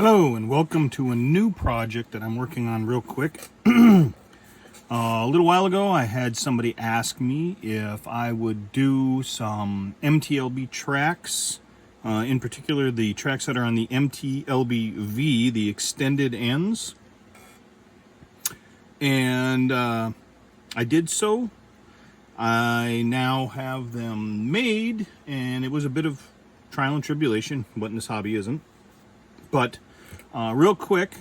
Hello and welcome to a new project that I'm working on real quick. A little while ago I had somebody ask me if I would do some MT-LB tracks, in particular the tracks that are on the MT-LBV, the extended ends. And I did so. I now have them made, and it was a bit of trial and tribulation. What in this hobby isn't. But real quick,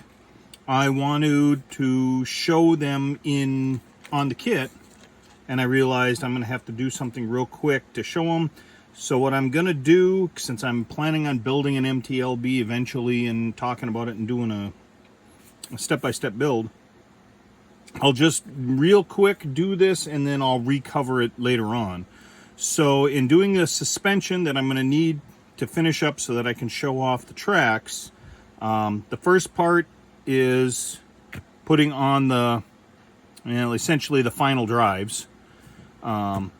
I wanted to show them on the kit, and I realized I'm going to have to do something real quick to show them. So what I'm going to do, since I'm planning on building an MT-LB eventually and talking about it and doing a step-by-step build, I'll just real quick do this and then I'll recover it later on. So in doing the suspension that I'm going to need to finish up so that I can show off the tracks, the first part is putting on the, essentially the final drives. So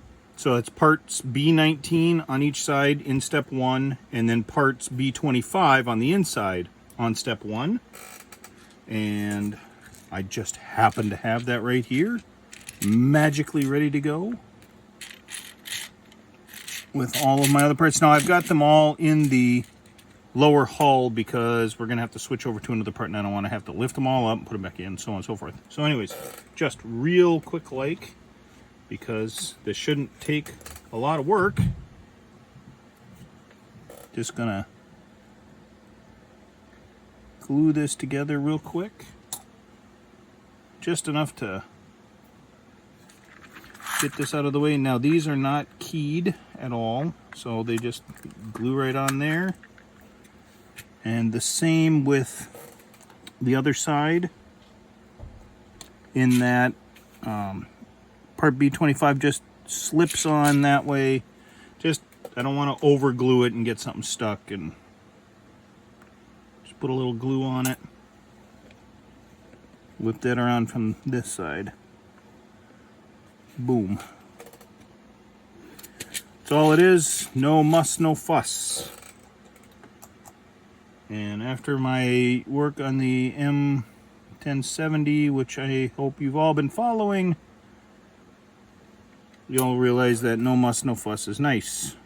it's parts B19 on each side in step 1, and then parts B25 on the inside on step 1. And I just happen to have that right here, magically ready to go with all of my other parts. Now I've got them all in the lower hull because we're gonna have to switch over to another part, and I don't want to have to lift them all up and put them back in, so on and so forth. So anyways, just real quick, like, because this shouldn't take a lot of work, just gonna glue this together real quick, just enough to get this out of the way. Now these are not keyed at all, so they just glue right on there. And the same with the other side, in that part B25 just slips on that way. Just, I don't want to over glue it and get something stuck, and just put a little glue on it. Whip that around from this side. Boom. That's all it is. No muss, no fuss. And after my work on the M1070, which I hope you've all been following, you'll realize that no muss, no fuss is nice.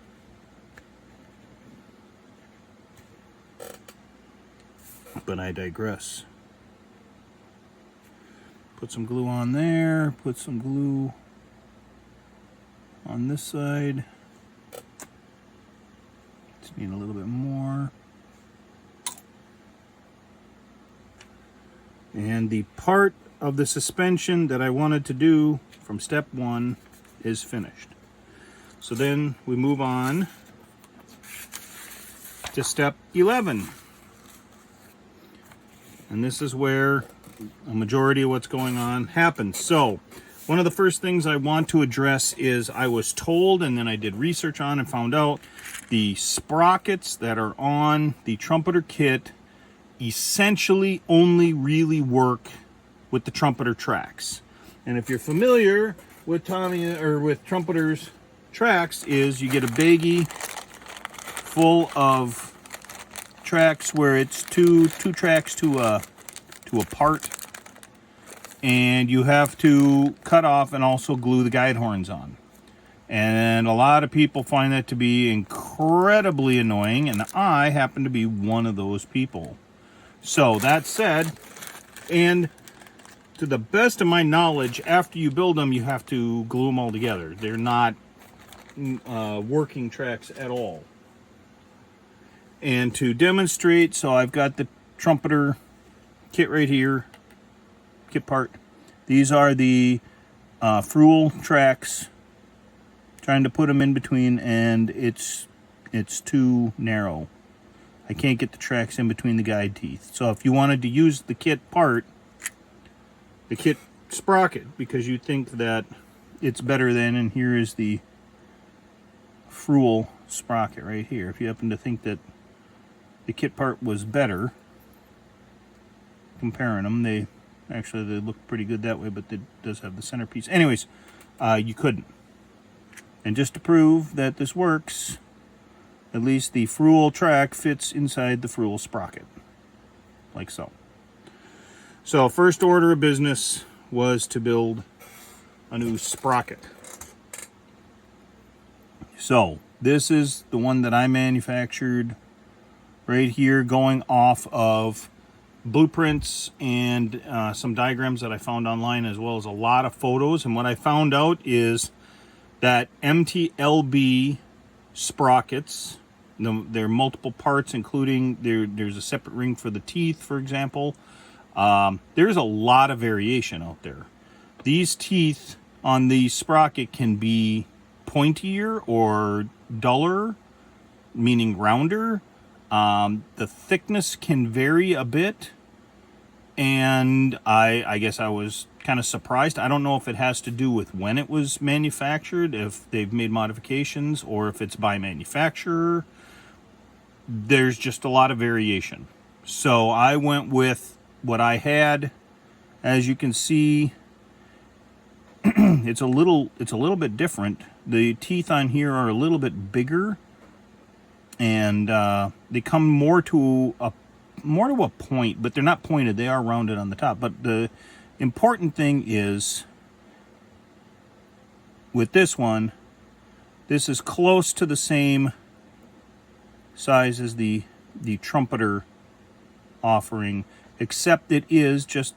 But I digress. Put some glue on there, put some glue on this side. Just need a little bit more. And the part of the suspension that I wanted to do from step 1 is finished. So then we move on to step 11. And this is where a majority of what's going on happens. So one of the first things I want to address is, I was told, and then I did research on and found out, the sprockets that are on the Trumpeter kit essentially only really work with the Trumpeter tracks. And if you're familiar with Trumpeter's tracks, is you get a baggie full of tracks where it's two tracks to a part, and you have to cut off and also glue the guide horns on. And a lot of people find that to be incredibly annoying, and I happen to be one of those people. So that said, and to the best of my knowledge, after you build them, you have to glue them all together. They're not working tracks at all. And to demonstrate, so I've got the Trumpeter kit right here, kit part. These are the Fruel tracks. Trying to put them in between, and it's too narrow. I can't get the tracks in between the guide teeth. So if you wanted to use the kit part, the kit sprocket, because you think that it's better than, and here is the Fruel sprocket right here. If you happen to think that the kit part was better, comparing them, they look pretty good that way, but it does have the centerpiece. Anyways, you couldn't. And just to prove that this works, at least the Fruel track fits inside the Fruel sprocket. like so. So first order of business was to build a new sprocket. So this is the one that I manufactured right here, going off of blueprints and some diagrams that I found online, as well as a lot of photos. And what I found out is that MT-LB sprockets, there are multiple parts, including there's a separate ring for the teeth, for example. There's a lot of variation out there. These teeth on the sprocket can be pointier or duller, meaning rounder. The thickness can vary a bit, and I guess I was kind of surprised. I don't know if it has to do with when it was manufactured, if they've made modifications, or if it's by manufacturer. There's just a lot of variation. So I went with what I had. As you can see, it's a little bit different. The teeth on here are a little bit bigger, and they come more to a point, but they're not pointed. They are rounded on the top. But the important thing is, with this one, this is close to the same size as the Trumpeter offering, except it is just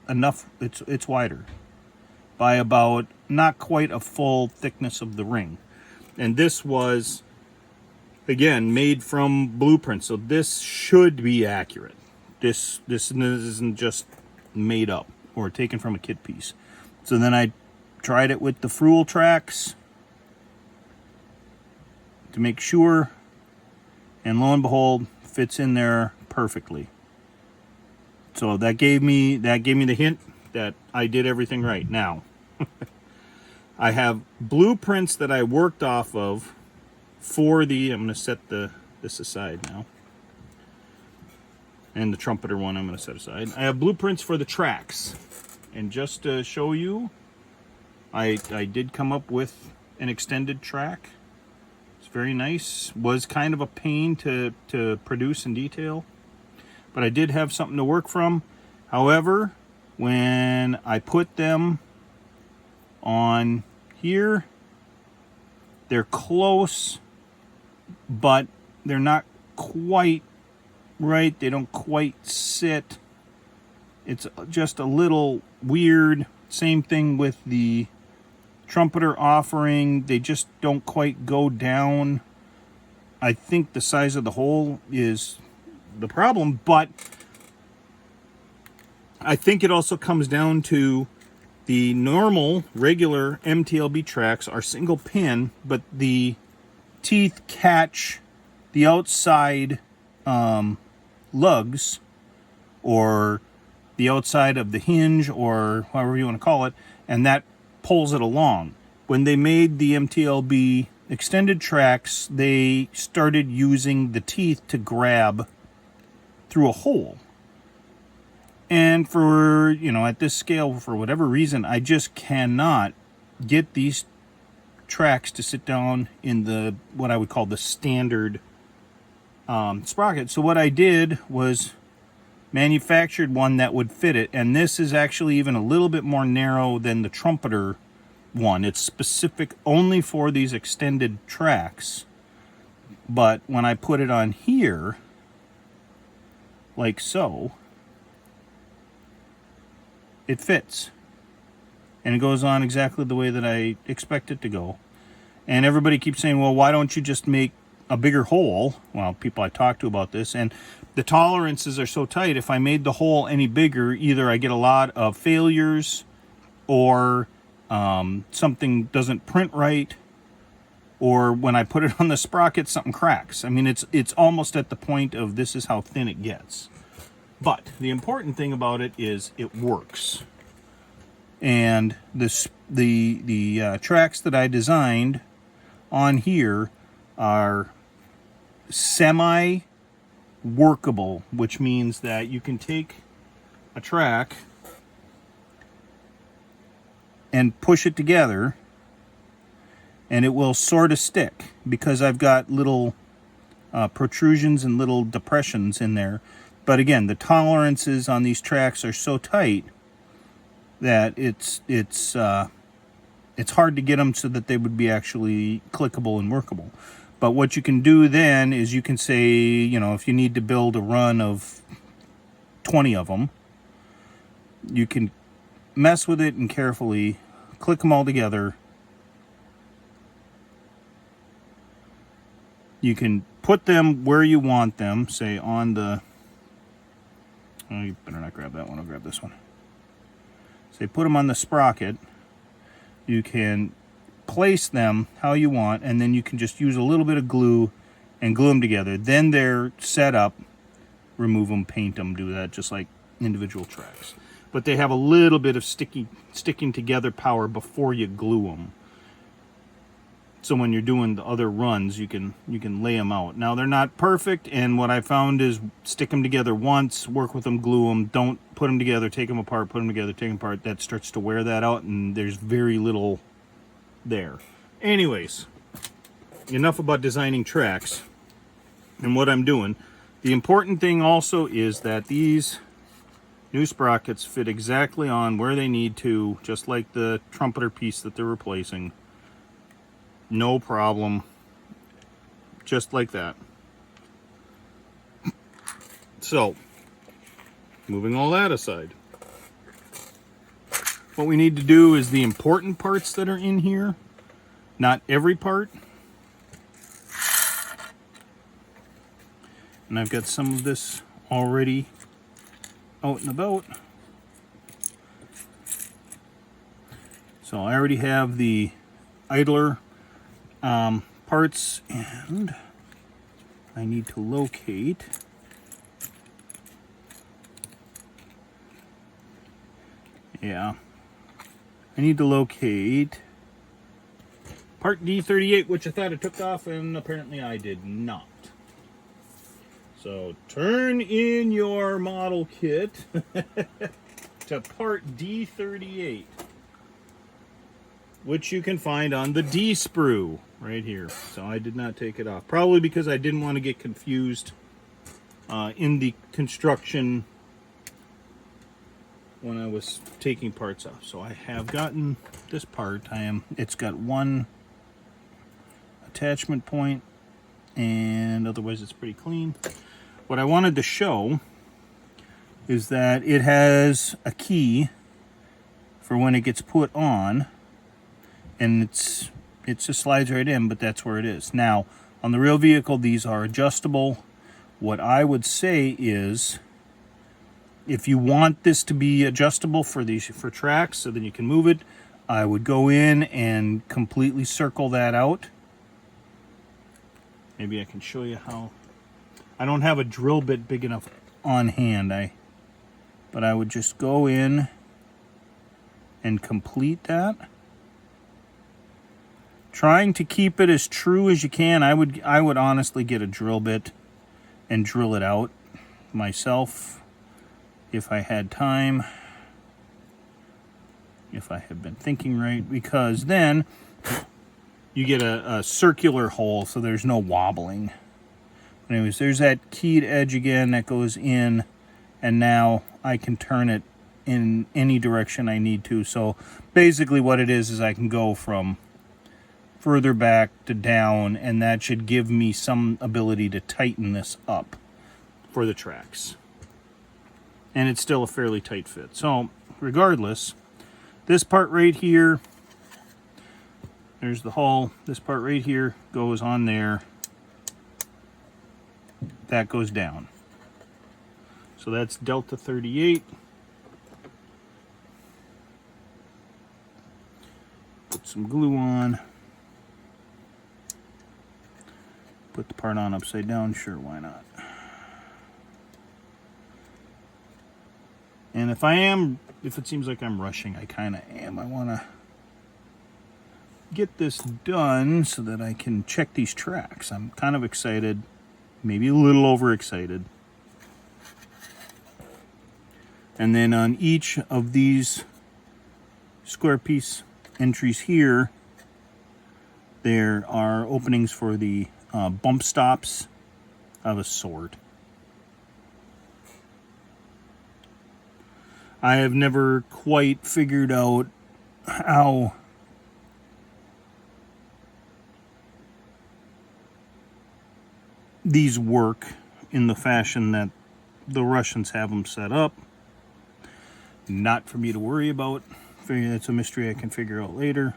enough. It's wider by about not quite a full thickness of the ring. And this was, again, made from blueprints, so this should be accurate. This isn't just made up or taken from a kit piece. So then I tried it with the Fruel tracks to make sure, and lo and behold, fits in there perfectly. So that gave me the hint that I did everything right. Now I have blueprints that I worked off of for the, I'm going to set this aside now, and the Trumpeter one I'm going to set aside. I have blueprints for the tracks, and just to show you, I did come up with an extended track. It's very nice. Was kind of a pain to produce in detail, but I did have something to work from. However, when I put them on here, they're close, but they're not quite right. They don't quite sit. It's just a little weird. Same thing with the Trumpeter offering. They just don't quite go down. I think the size of the hole is the problem, but I think it also comes down to the normal, regular MTLB tracks are single pin, but the teeth catch the outside lugs, or the outside of the hinge, or however you want to call it, and that pulls it along. When they made the MTLB extended tracks, they started using the teeth to grab through a hole. And for, at this scale, for whatever reason, I just cannot get these tracks to sit down in the, what I would call the standard sprocket. So what I did was manufactured one that would fit it. And this is actually even a little bit more narrow than the Trumpeter one. It's specific only for these extended tracks. But when I put it on here, like so, it fits, and it goes on exactly the way that I expect it to go. And everybody keeps saying, well, why don't you just make a bigger hole? Well, people I talk to about this, and the tolerances are so tight, if I made the hole any bigger, either I get a lot of failures, or something doesn't print right, or when I put it on the sprocket, something cracks. I mean, it's almost at the point of this is how thin it gets. But the important thing about it is it works. And the tracks that I designed on here are semi-workable, which means that you can take a track and push it together, and it will sort of stick, because I've got little protrusions and little depressions in there But again, the tolerances on these tracks are so tight that it's hard to get them so that they would be actually clickable and workable. But what you can do then is you can say, you know, if you need to build a run of 20 of them, you can mess with it and carefully click them all together. You can put them where you want them, say on the, oh, you better not grab that one, I'll grab this one. Say put them on the sprocket. You can place them how you want, and then you can just use a little bit of glue and glue them together. Then they're set up, remove them, paint them, do that just like individual tracks. But they have a little bit of sticking together power before you glue them. So when you're doing the other runs, you can lay them out. Now they're not perfect, and what I found is stick them together once, work with them, glue them, don't put them together, take them apart, put them together, take them apart. That starts to wear that out, and there's very little there. Anyways, enough about designing tracks and what I'm doing. The important thing also is that these new sprockets fit exactly on where they need to, just like the Trumpeter piece that they're replacing. No problem. Just like that. So, moving all that aside, what we need to do is the important parts that are in here, not every part. And I've got some of this already out and about. So I already have the idler parts, and I need to locate I need to locate part D38, which I thought I took off, and apparently I did not. So turn in your model kit to part D38, which you can find on the D sprue right here. So I did not take it off, probably because I didn't want to get confused in the construction when I was taking parts off. So I have gotten this part. It's got one attachment point, and otherwise it's pretty clean. What I wanted to show is that it has a key for when it gets put on, and it just slides right in, but that's where it is. Now, on the real vehicle, these are adjustable. What I would say is, if you want this to be adjustable for tracks, so then you can move it, I would go in and completely circle that out. Maybe I can show you how. I don't have a drill bit big enough on hand, but I would just go in and complete that. Trying to keep it as true as you can. I would honestly get a drill bit and drill it out myself if I had time, if I had been thinking right, because then you get a circular hole, so there's no wobbling. Anyways, there's that keyed edge again that goes in, and now I can turn it in any direction I need to. So basically what it is I can go from further back to down, and that should give me some ability to tighten this up for the tracks. And it's still a fairly tight fit. So regardless, this part right here, there's the hull. This part right here goes on there. That goes down. So that's Delta 38. Put some glue on. Put the part on upside down. Sure, why not? And if it seems like I'm rushing, I kind of am. I want to get this done so that I can check these tracks. I'm kind of excited, maybe a little overexcited. And then on each of these square piece entries here, there are openings for the bump stops of a sort. I have never quite figured out how these work in the fashion that the Russians have them set up. Not for me to worry about. That's a mystery I can figure out later.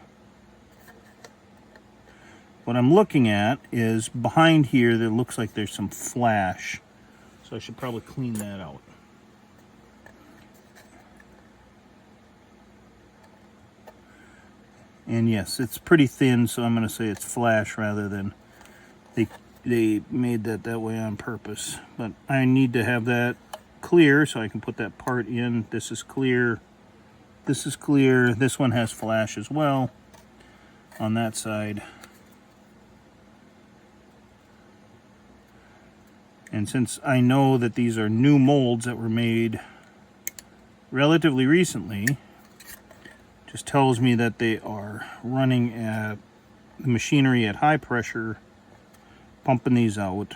What I'm looking at is behind here there looks like there's some flash. So I should probably clean that out. And yes, it's pretty thin, so I'm going to say it's flash rather than they made that way on purpose. But I need to have that clear so I can put that part in. This is clear. This is clear. This one has flash as well on that side. And since I know that these are new molds that were made relatively recently, just tells me that they are running at the machinery at high pressure, pumping these out,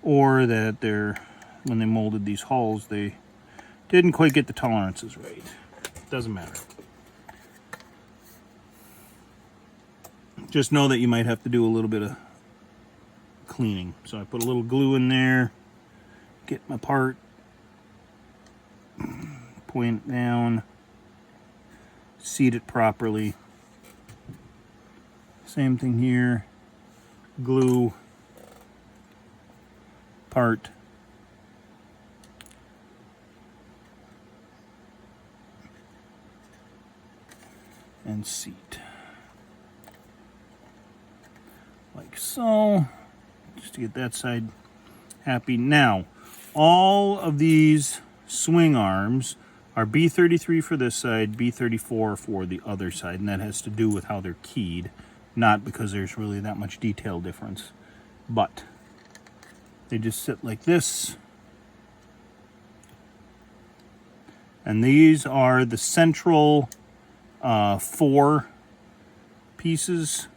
or that when they molded these hulls, they didn't quite get the tolerances right. Doesn't matter. Just know that you might have to do a little bit of cleaning. So I put a little glue in there, get my part, point it down, seat it properly. Same thing here, glue, part, and seat. Like so, just to get that side happy. Now, all of these swing arms are B33 for this side, B34 for the other side, and that has to do with how they're keyed, not because there's really that much detail difference. But they just sit like this. And these are the central 4 pieces.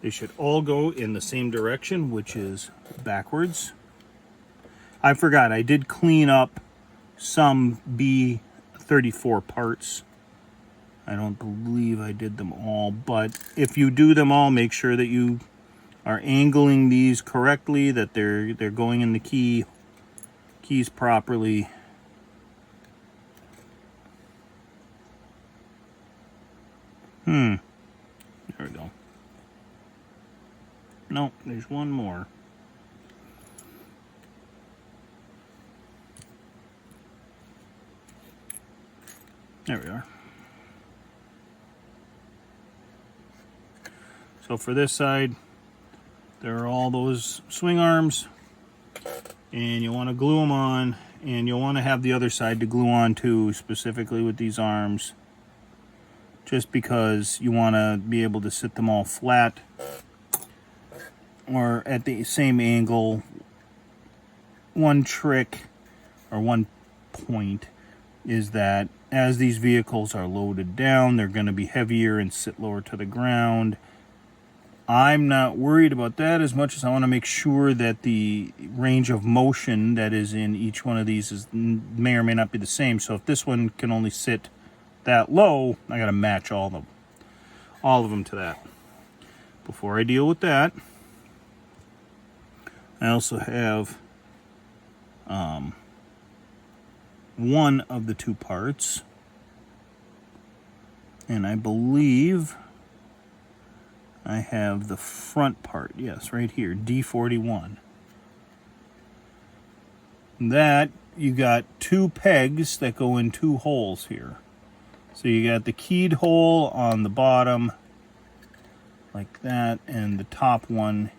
They should all go in the same direction, which is backwards. I forgot, I did clean up some B34 parts. I don't believe I did them all, but if you do them all, make sure that you are angling these correctly, that they're going in the keys properly. There we go. No, there's one more. There we are. So for this side, there are all those swing arms, and you want to glue them on, and you'll want to have the other side to glue on too, specifically with these arms, just because you want to be able to sit them all flat or at the same angle. One trick or one point is that as these vehicles are loaded down, they're going to be heavier and sit lower to the ground. I'm not worried about that as much as I want to make sure that the range of motion that is in each one of these may or may not be the same. So if this one can only sit that low, I got to match all of them to that. Before I deal with that, I also have one of the 2 parts, and I believe I have the front part, yes, right here, D41. That, you got 2 pegs that go in 2 holes here. So you got the keyed hole on the bottom, like that, and the top one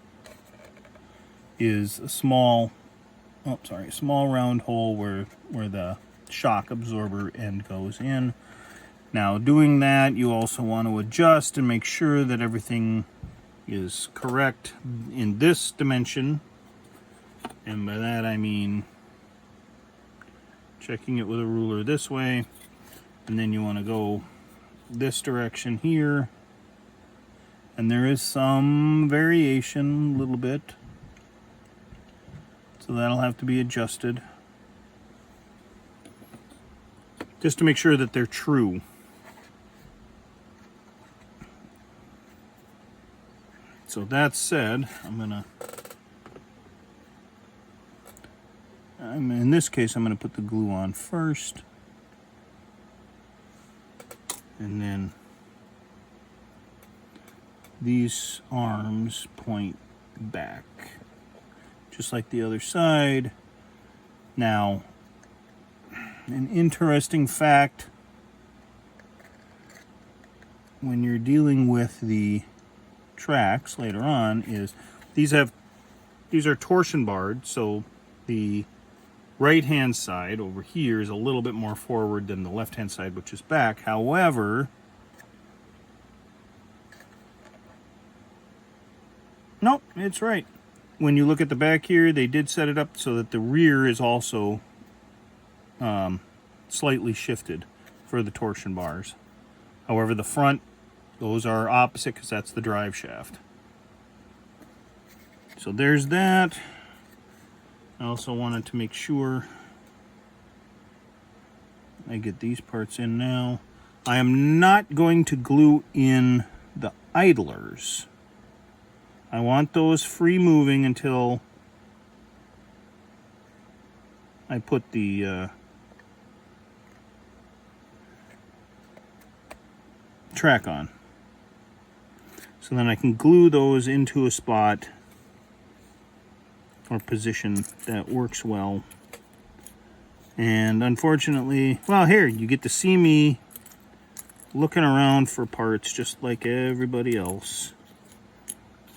is a small round hole where the shock absorber end goes in. Now, doing that, you also want to adjust and make sure that everything is correct in this dimension. And by that I mean checking it with a ruler this way, and then you want to go this direction here. And there is some variation, a little bit. So that'll have to be adjusted, just to make sure that they're true. So that said, in this case, I'm gonna put the glue on first, and then these arms point back, just like the other side. Now, an interesting fact when you're dealing with the tracks later on is these are torsion barred, so the right hand side over here is a little bit more forward than the left hand side, which is back. However, nope, it's right. When you look at the back here, they did set it up so that the rear is also slightly shifted for the torsion bars. However, the front, those are opposite because that's the drive shaft. So there's that. I also wanted to make sure I get these parts in now. I am not going to glue in the idlers. I want those free moving until I put the track on. So then I can glue those into a spot or position that works well. And unfortunately, well, here you get to see me looking around for parts just like everybody else.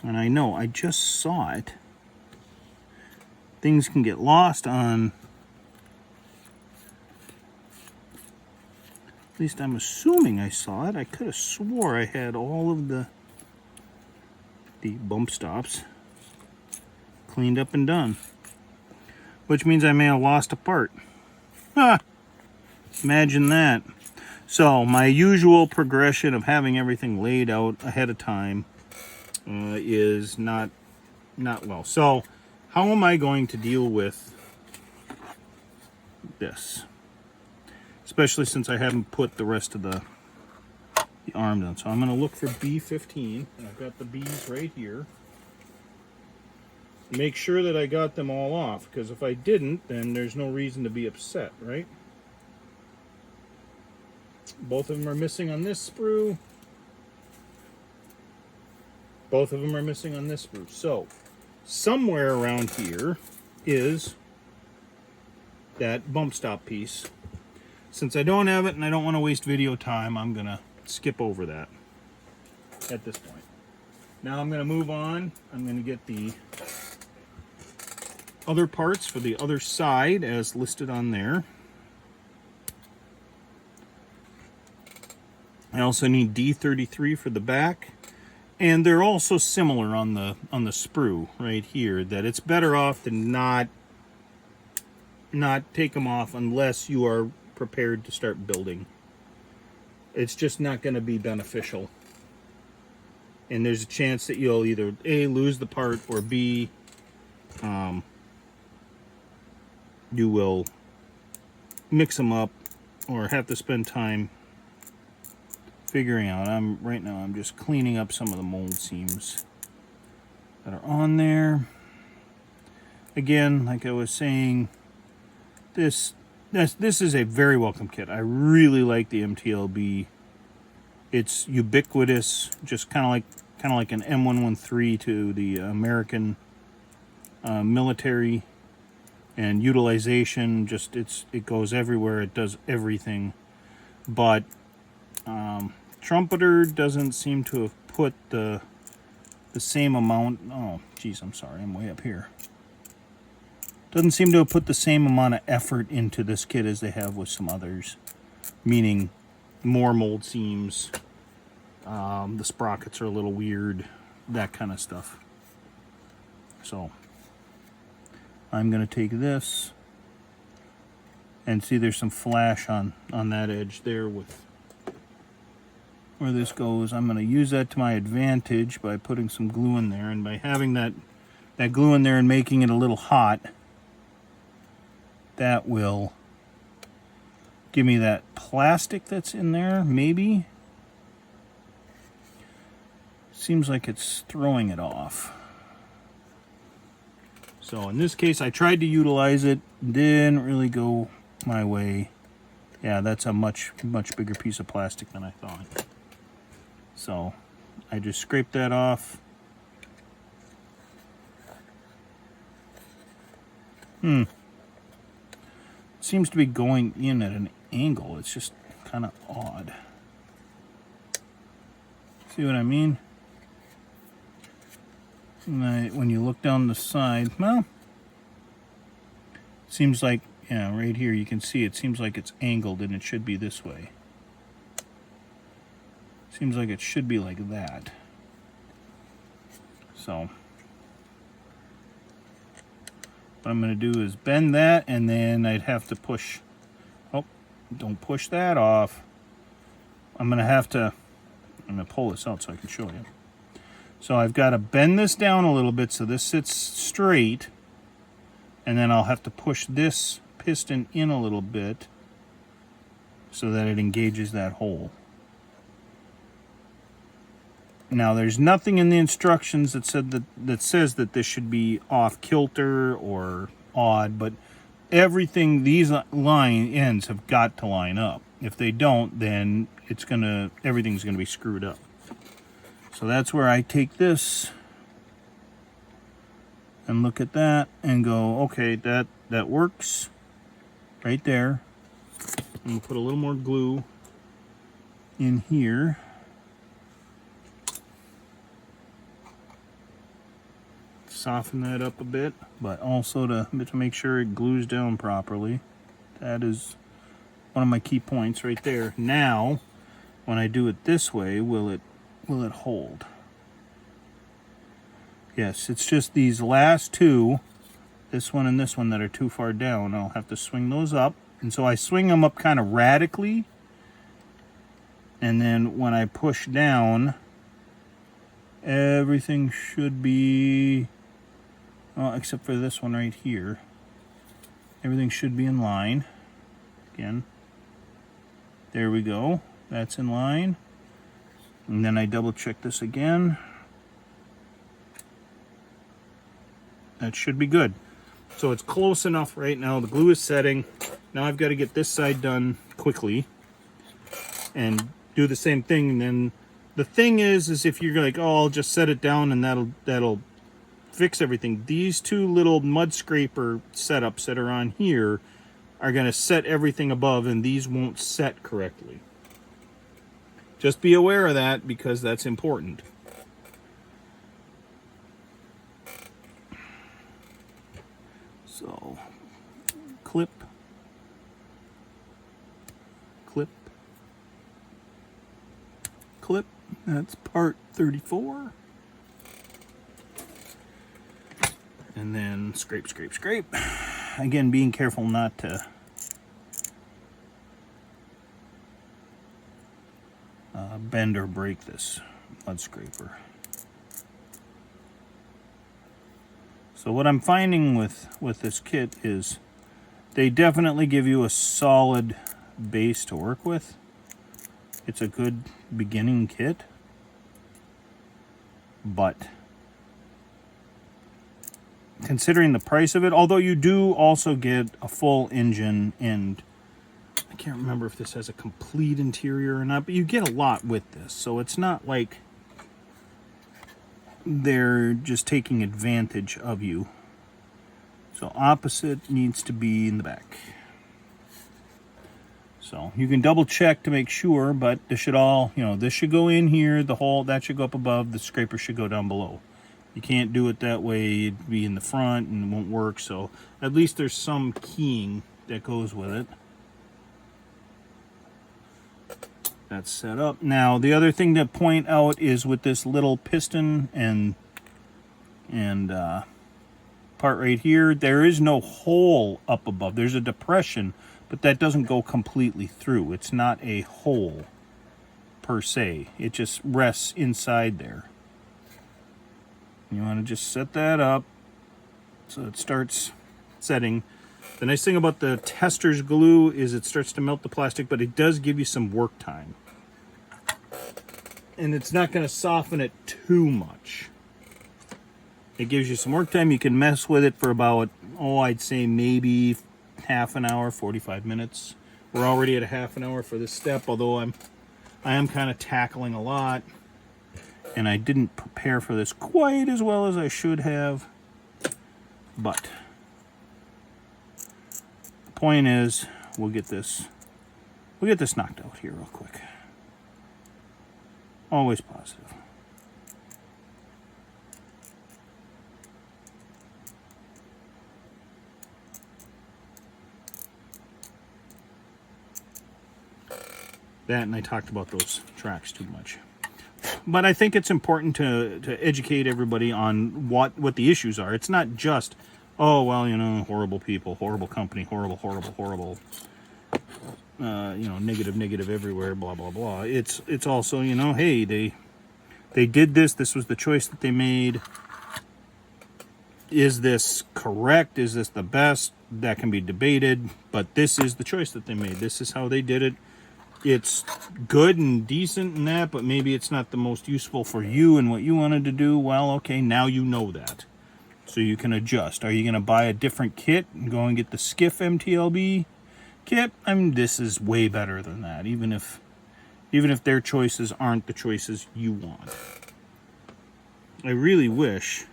And I know, I just saw it. Things can get lost on, at least I'm assuming I saw it. I could have swore I had all of the bump stops cleaned up and done. Which means I may have lost a part. Ha! Imagine that. So, my usual progression of having everything laid out ahead of time is not well. So, how am I going to deal with this? Especially since I haven't put the rest of the arm down. So I'm going to look for B15. And I've got the B's right here. Make sure that I got them all off, because if I didn't, then there's no reason to be upset, right? Both of them are missing on this sprue. Both of them are missing on this sprue. So, somewhere around here is that bump stop piece. Since I don't have it and I don't want to waste video time, I'm going to skip over that at this point. Now I'm going to move on. I'm going to get the other parts for the other side as listed on there. I also need D33 for the back. And they're also similar on the sprue right here, that it's better off to not take them off unless you are prepared to start building. It's just not going to be beneficial. And there's a chance that you'll either A, lose the part, or B, you will mix them up or have to spend time figuring out. Right now I'm just cleaning up some of the mold seams that are on there. Again, like I was saying, this is a very welcome kit. I really like the MT-LB. It's ubiquitous, just kind of like an M113 to the American military, and utilization. Just it goes everywhere. It does everything. But Trumpeter doesn't seem to have put the same amount. Oh, geez, I'm sorry, I'm way up here. Doesn't seem to have put the same amount of effort into this kit as they have with some others. Meaning more mold seams. The sprockets are a little weird. That kind of stuff. So I'm going to take this and see there's some flash on that edge there with where this goes. I'm going to use that to my advantage by putting some glue in there, and by having that glue in there and making it a little hot, that will give me that plastic that's in there, maybe. Seems like it's throwing it off. So in this case, I tried to utilize it, didn't really go my way. Yeah, that's a much bigger piece of plastic than I thought. So I just scraped that off. Seems to be going in at an angle. It's just kind of odd. See what I mean? When you look down the side, well, seems like, yeah, right here you can see it seems like it's angled and it should be this way. Seems like it should be like that. So what I'm going to do is bend that, and then I'd have to push. Oh, don't push that off. I'm going to pull this out so I can show you. So I've got to bend this down a little bit so this sits straight, and then I'll have to push this piston in a little bit so that it engages that hole. Now there's nothing in the instructions that says that this should be off kilter or odd, but everything, these line ends have got to line up. If they don't, then everything's gonna be screwed up. So that's where I take this and look at that and go, okay, that works right there. I'm gonna put a little more glue in here. Soften that up a bit, but also to make sure it glues down properly. That is one of my key points right there. Now, when I do it this way, will it hold? Yes, it's just these last two, this one and this one, that are too far down. I'll have to swing those up. And so I swing them up kind of radically. And then when I push down, everything should be, well, except for this one right here. Everything should be in line. Again, there we go. That's in line. And then I double check this again. That should be good. So it's close enough right now. The glue is setting. Now I've got to get this side done quickly and do the same thing. And then the thing is if you're like, oh, I'll just set it down and that'll fix everything. These two little mud scraper setups that are on here are going to set everything above, and these won't set correctly. Just be aware of that, because that's important. So, clip, clip, clip. That's part 34. And then scrape, scrape, scrape. Again, being careful not to bend or break this mud scraper. So what I'm finding with this kit is they definitely give you a solid base to work with. It's a good beginning kit, but considering the price of it, although you do also get a full engine, and I can't remember if this has a complete interior or not, but you get a lot with this. So it's not like they're just taking advantage of you. So opposite needs to be in the back. So you can double check to make sure, but this should all, this should go in here, the hole, that should go up above, the scraper should go down below. You can't do it that way, it'd be in the front and it won't work. So at least there's some keying that goes with it. That's set up. Now the other thing to point out is with this little piston and part right here, there is no hole up above. There's a depression, but that doesn't go completely through. It's not a hole per se. It just rests inside there. You want to just set that up so it starts setting. The nice thing about the tester's glue is it starts to melt the plastic, but it does give you some work time. And it's not going to soften it too much. It gives you some work time. You can mess with it for about, I'd say maybe half an hour, 45 minutes. We're already at a half an hour for this step, although I am kind of tackling a lot. And I didn't prepare for this quite as well as I should have. But the point is, we'll get this knocked out here real quick. Always positive. That, and I talked about those tracks too much. But I think it's important to educate everybody on what the issues are. It's not just, oh, well, you know, horrible people, horrible company, horrible, you know, negative everywhere, blah, blah, blah. It's also, you know, hey, they did this. This was the choice that they made. Is this correct? Is this the best? That can be debated. But this is the choice that they made. This is how they did it. It's good and decent and that, but maybe it's not the most useful for you and what you wanted to do. Well, okay, now you know that. So you can adjust. Are you going to buy a different kit and go and get the Skiff MT-LB kit? I mean, this is way better than that, even if their choices aren't the choices you want. I really wish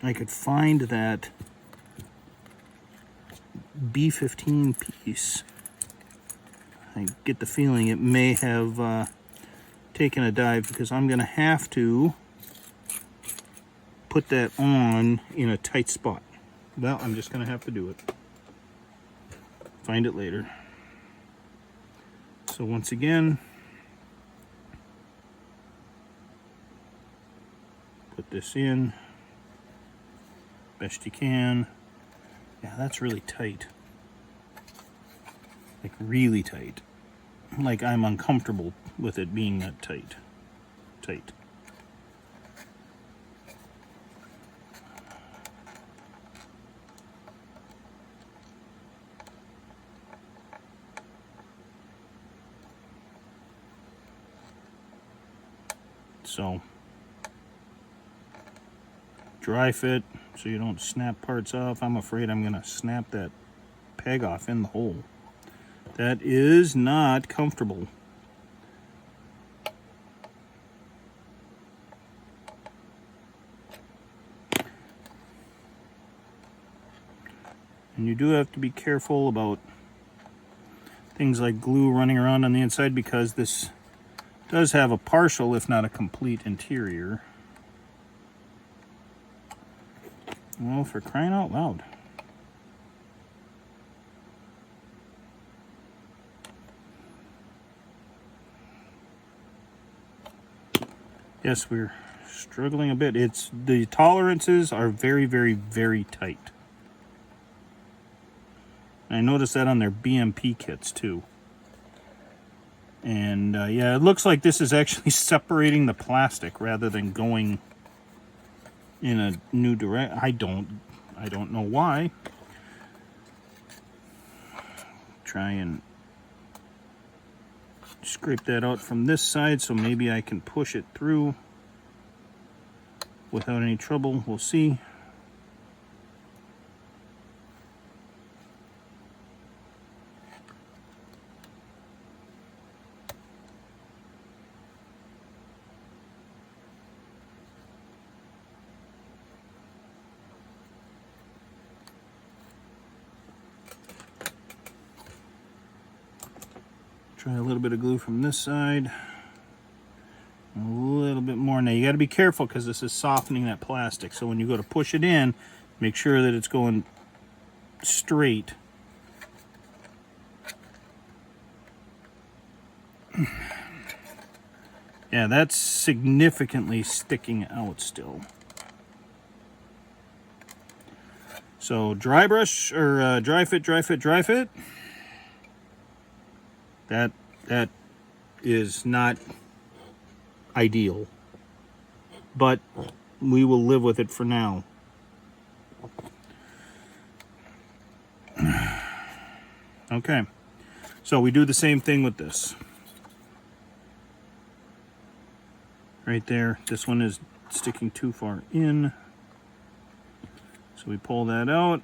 I could find that B15 piece. I get the feeling it may have taken a dive, because I'm going to have to put that on in a tight spot. Well, I'm just going to have to do it. Find it later. So once again, put this in best you can. Yeah, that's really tight. Like really tight. Like I'm uncomfortable with it being that tight. So dry fit so you don't snap parts off. I'm afraid I'm gonna snap that peg off in the hole. That is not comfortable. And you do have to be careful about things like glue running around on the inside, because this does have a partial, if not a complete, interior. Well, for crying out loud. Yes, we're struggling a bit. The tolerances are very, very, very tight. I noticed that on their BMP kits too. And yeah, it looks like this is actually separating the plastic rather than going in a new direction. I don't know why. Try and scrape that out from this side so maybe I can push it through without any trouble. We'll see. Try a little bit of glue from this side. A little bit more. Now you got to be careful because this is softening that plastic. So when you go to push it in, make sure that it's going straight. Yeah, that's significantly sticking out still. So dry brush or dry fit. That is not ideal, but we will live with it for now. Okay, so we do the same thing with this. Right there, this one is sticking too far in. So we pull that out.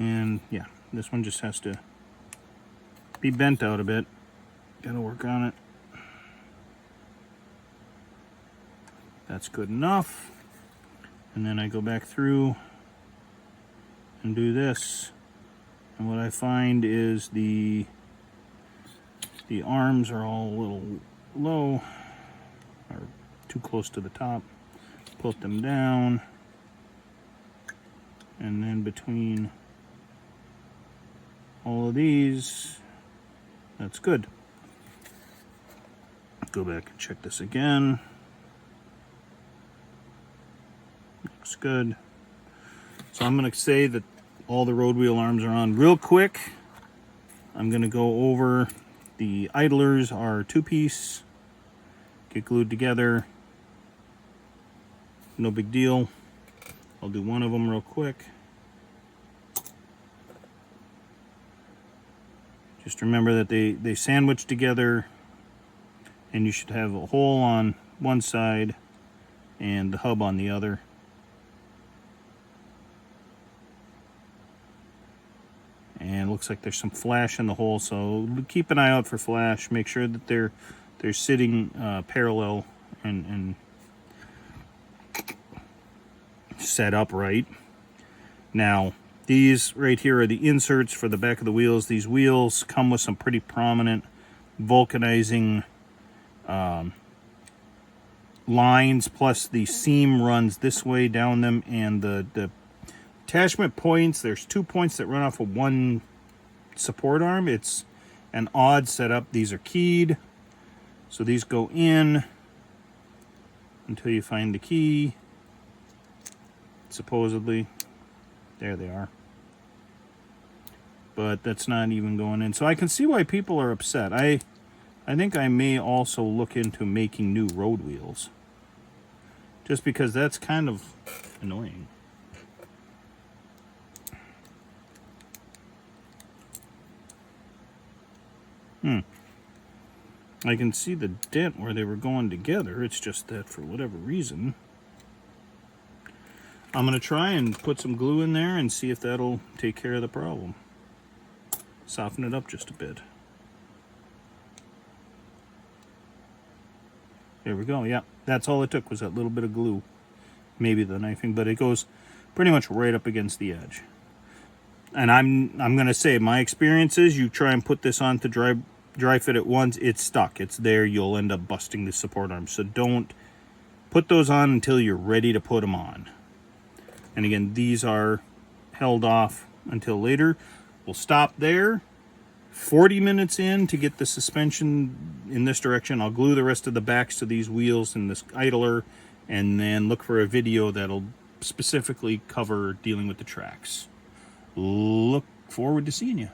And yeah, this one just has to be bent out a bit. Gotta work on it. That's good enough. And then I go back through and do this. And what I find is the arms are all a little low, or too close to the top. Put them down. And then between all of these, that's good. Go back and check this again. Looks good. So I'm going to say that all the road wheel arms are on real quick. I'm going to go over the idlers are 2-piece, get glued together. No big deal. I'll do one of them real quick. Just remember that they sandwich together, and you should have a hole on one side and the hub on the other. And it looks like there's some flash in the hole, so keep an eye out for flash. Make sure that they're sitting parallel and set up right. Now, these right here are the inserts for the back of the wheels. These wheels come with some pretty prominent vulcanizing lines, plus the seam runs this way down them, and the attachment points, there's 2 points that run off of one support arm. It's an odd setup. These are keyed, so these go in until you find the key, supposedly. There they are. But that's not even going in. So I can see why people are upset. I think I may also look into making new road wheels, just because that's kind of annoying. I can see the dent where they were going together. It's just that for whatever reason, I'm going to try and put some glue in there and see if that'll take care of the problem. Soften it up just a bit. There we go. Yeah, that's all it took, was that little bit of glue. Maybe the knifing, but it goes pretty much right up against the edge. And I'm going to say, my experience is, you try and put this on to dry fit at once, it's stuck. It's there. You'll end up busting the support arm. So don't put those on until you're ready to put them on. And again, these are held off until later. We'll stop there. 40 minutes in to get the suspension in this direction. I'll glue the rest of the backs to these wheels and this idler, and then look for a video that'll specifically cover dealing with the tracks. Look forward to seeing you.